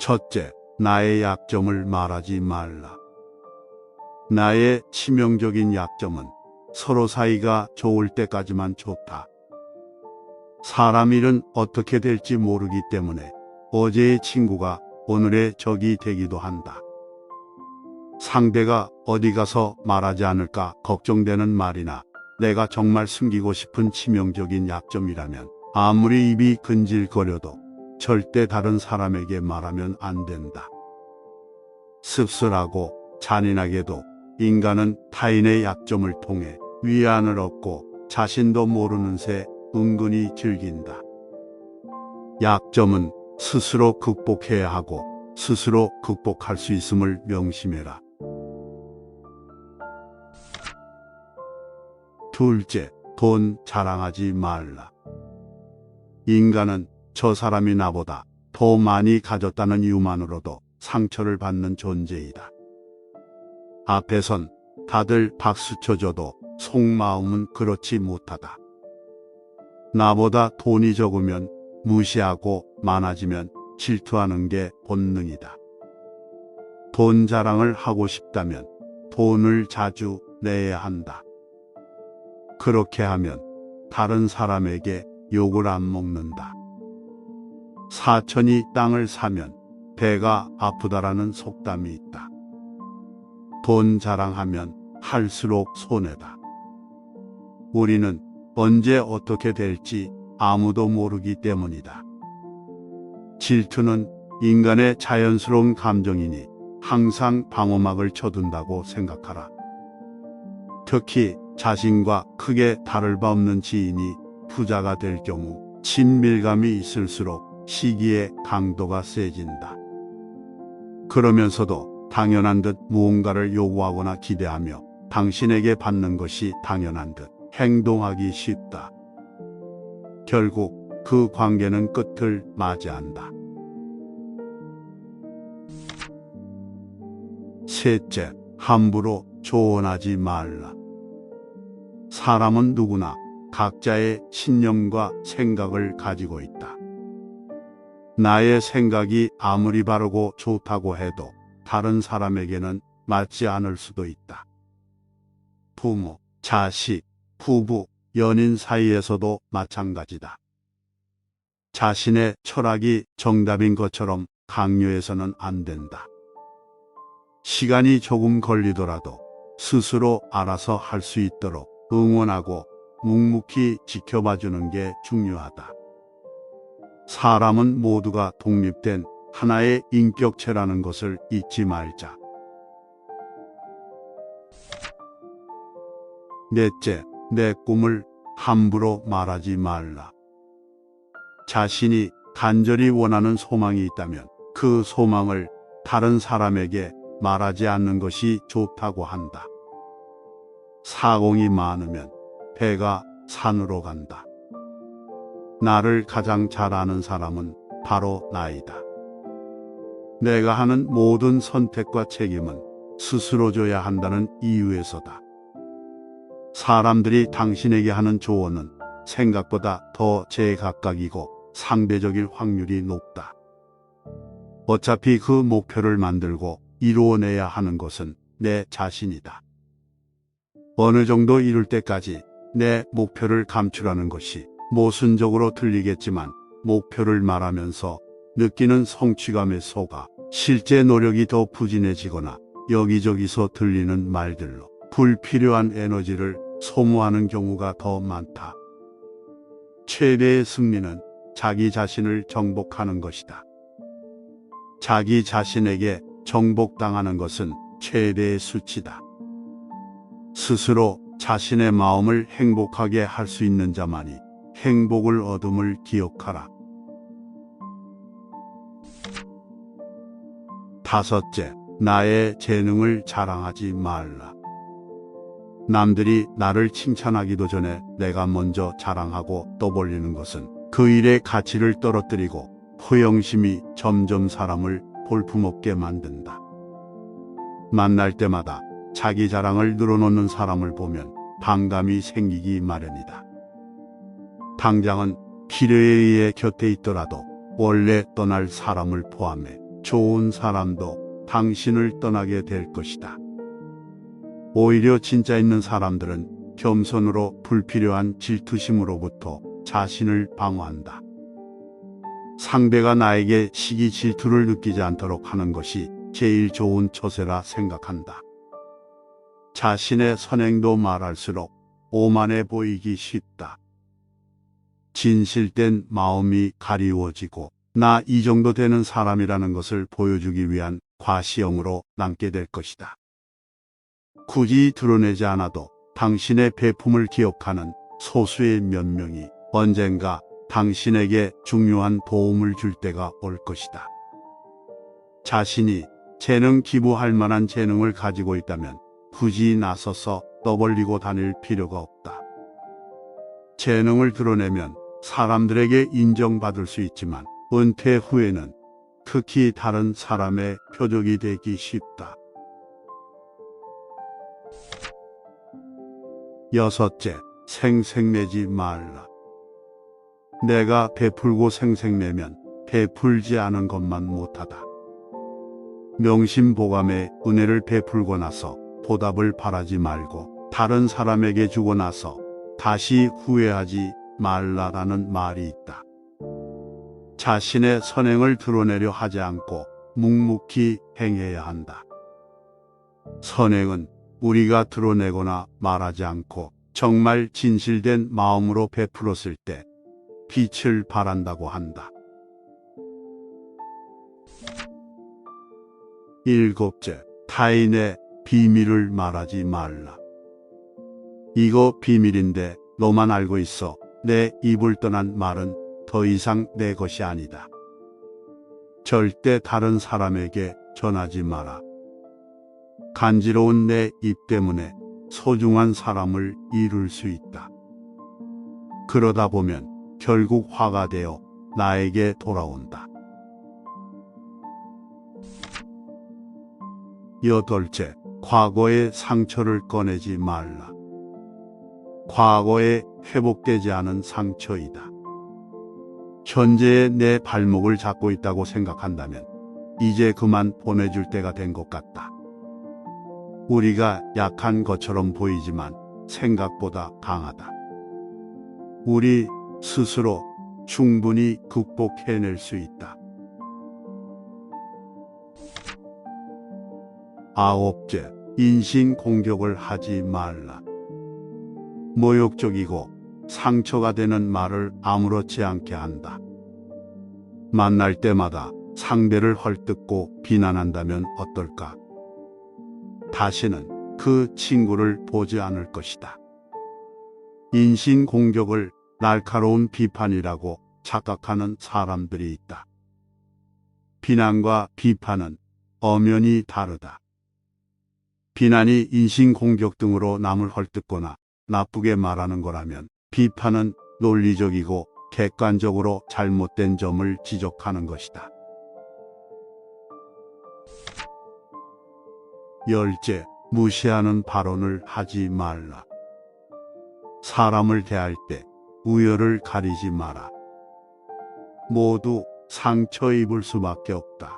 첫째, 나의 약점을 말하지 말라. 나의 치명적인 약점은 서로 사이가 좋을 때까지만 좋다. 사람 일은 어떻게 될지 모르기 때문에 어제의 친구가 오늘의 적이 되기도 한다. 상대가 어디 가서 말하지 않을까 걱정되는 말이나 내가 정말 숨기고 싶은 치명적인 약점이라면 아무리 입이 근질거려도 절대 다른 사람에게 말하면 안 된다. 씁쓸하고 잔인하게도 인간은 타인의 약점을 통해 위안을 얻고 자신도 모르는 새 은근히 즐긴다. 약점은 스스로 극복해야 하고 스스로 극복할 수 있음을 명심해라. 둘째, 돈 자랑하지 말라. 인간은 저 사람이 나보다 더 많이 가졌다는 이유만으로도 상처를 받는 존재이다. 앞에선 다들 박수 쳐줘도 속마음은 그렇지 못하다. 나보다 돈이 적으면 무시하고 많아지면 질투하는 게 본능이다. 돈 자랑을 하고 싶다면 돈을 자주 내야 한다. 그렇게 하면 다른 사람에게 욕을 안 먹는다. 사천이 땅을 사면 배가 아프다라는 속담이 있다. 돈 자랑하면 할수록 손해다. 우리는 언제 어떻게 될지 아무도 모르기 때문이다. 질투는 인간의 자연스러운 감정이니 항상 방어막을 쳐둔다고 생각하라. 특히 자신과 크게 다를 바 없는 지인이 부자가 될 경우 친밀감이 있을수록 시기의 강도가 세진다. 그러면서도 당연한 듯 무언가를 요구하거나 기대하며 당신에게 받는 것이 당연한 듯 행동하기 쉽다. 결국 그 관계는 끝을 맞이한다. 셋째, 함부로 조언하지 말라. 사람은 누구나 각자의 신념과 생각을 가지고 있다. 나의 생각이 아무리 바르고 좋다고 해도 다른 사람에게는 맞지 않을 수도 있다. 부모, 자식, 부부, 연인 사이에서도 마찬가지다. 자신의 철학이 정답인 것처럼 강요해서는 안 된다. 시간이 조금 걸리더라도 스스로 알아서 할 수 있도록 응원하고 묵묵히 지켜봐주는 게 중요하다. 사람은 모두가 독립된 하나의 인격체라는 것을 잊지 말자. 넷째, 내 꿈을 함부로 말하지 말라. 자신이 간절히 원하는 소망이 있다면 그 소망을 다른 사람에게 말하지 않는 것이 좋다고 한다. 사공이 많으면 배가 산으로 간다. 나를 가장 잘 아는 사람은 바로 나이다. 내가 하는 모든 선택과 책임은 스스로 져야 한다는 이유에서다. 사람들이 당신에게 하는 조언은 생각보다 더 제각각이고 상대적일 확률이 높다. 어차피 그 목표를 만들고 이루어내야 하는 것은 내 자신이다. 어느 정도 이룰 때까지 내 목표를 감추라는 것이 모순적으로 들리겠지만 목표를 말하면서 느끼는 성취감에 속아 실제 노력이 더 부진해지거나 여기저기서 들리는 말들로 불필요한 에너지를 소모하는 경우가 더 많다. 최대의 승리는 자기 자신을 정복하는 것이다. 자기 자신에게 정복당하는 것은 최대의 수치다. 스스로 자신의 마음을 행복하게 할 수 있는 자만이 행복을 얻음을 기억하라. 다섯째, 나의 재능을 자랑하지 말라. 남들이 나를 칭찬하기도 전에 내가 먼저 자랑하고 떠벌리는 것은 그 일의 가치를 떨어뜨리고 허영심이 점점 사람을 볼품없게 만든다. 만날 때마다 자기 자랑을 늘어놓는 사람을 보면 반감이 생기기 마련이다. 당장은 필요에 의해 곁에 있더라도 원래 떠날 사람을 포함해 좋은 사람도 당신을 떠나게 될 것이다. 오히려 진짜 있는 사람들은 겸손으로 불필요한 질투심으로부터 자신을 방어한다. 상대가 나에게 시기 질투를 느끼지 않도록 하는 것이 제일 좋은 처세라 생각한다. 자신의 선행도 말할수록 오만해 보이기 쉽다. 진실된 마음이 가리워지고 나 이 정도 되는 사람이라는 것을 보여주기 위한 과시형으로 남게 될 것이다. 굳이 드러내지 않아도 당신의 배품을 기억하는 소수의 몇 명이 언젠가 당신에게 중요한 도움을 줄 때가 올 것이다. 자신이 재능 기부할 만한 재능을 가지고 있다면 굳이 나서서 떠벌리고 다닐 필요가 없다. 재능을 드러내면 사람들에게 인정받을 수 있지만 은퇴 후에는 특히 다른 사람의 표적이 되기 쉽다. 여섯째, 생색내지 말라. 내가 베풀고 생색내면 베풀지 않은 것만 못하다. 명심보감에 은혜를 베풀고 나서 보답을 바라지 말고 다른 사람에게 주고 나서 다시 후회하지 말라라는 말이 있다. 자신의 선행을 드러내려 하지 않고 묵묵히 행해야 한다. 선행은 우리가 드러내거나 말하지 않고 정말 진실된 마음으로 베풀었을 때 빛을 발한다고 한다. 일곱째, 타인의 비밀을 말하지 말라. 이거 비밀인데 너만 알고 있어. 내 입을 떠난 말은 더 이상 내 것이 아니다. 절대 다른 사람에게 전하지 마라. 간지러운 내 입 때문에 소중한 사람을 잃을 수 있다. 그러다 보면 결국 화가 되어 나에게 돌아온다. 여덟째, 과거의 상처를 꺼내지 말라. 과거에 회복되지 않은 상처이다. 현재의 내 발목을 잡고 있다고 생각한다면 이제 그만 보내줄 때가 된 것 같다. 우리가 약한 것처럼 보이지만 생각보다 강하다. 우리 스스로 충분히 극복해낼 수 있다. 아홉째, 인신공격을 하지 말라. 모욕적이고 상처가 되는 말을 아무렇지 않게 한다. 만날 때마다 상대를 헐뜯고 비난한다면 어떨까? 다시는 그 친구를 보지 않을 것이다. 인신공격을 날카로운 비판이라고 착각하는 사람들이 있다. 비난과 비판은 엄연히 다르다. 비난이 인신공격 등으로 남을 헐뜯거나 나쁘게 말하는 거라면 비판은 논리적이고 객관적으로 잘못된 점을 지적하는 것이다. 열째, 무시하는 발언을 하지 말라. 사람을 대할 때 우열을 가리지 마라. 모두 상처 입을 수밖에 없다.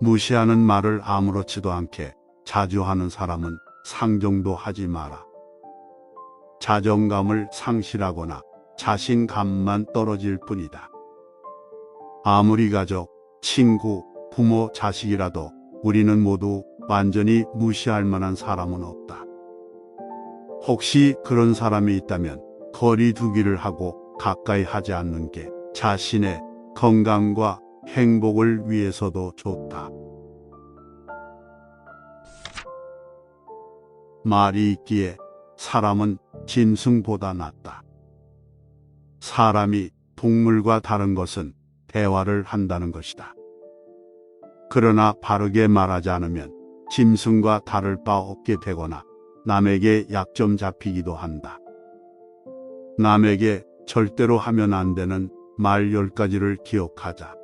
무시하는 말을 아무렇지도 않게 자주 하는 사람은 상종도 하지 마라. 자존감을 상실하거나 자신감만 떨어질 뿐이다. 아무리 가족, 친구, 부모, 자식이라도 우리는 모두 완전히 무시할 만한 사람은 없다. 혹시 그런 사람이 있다면 거리 두기를 하고 가까이 하지 않는 게 자신의 건강과 행복을 위해서도 좋다. 말이 있기에 사람은 짐승보다 낫다. 사람이 동물과 다른 것은 대화를 한다는 것이다. 그러나 바르게 말하지 않으면 짐승과 다를 바 없게 되거나 남에게 약점 잡히기도 한다. 남에게 절대로 하면 안 되는 말 10가지를 기억하자.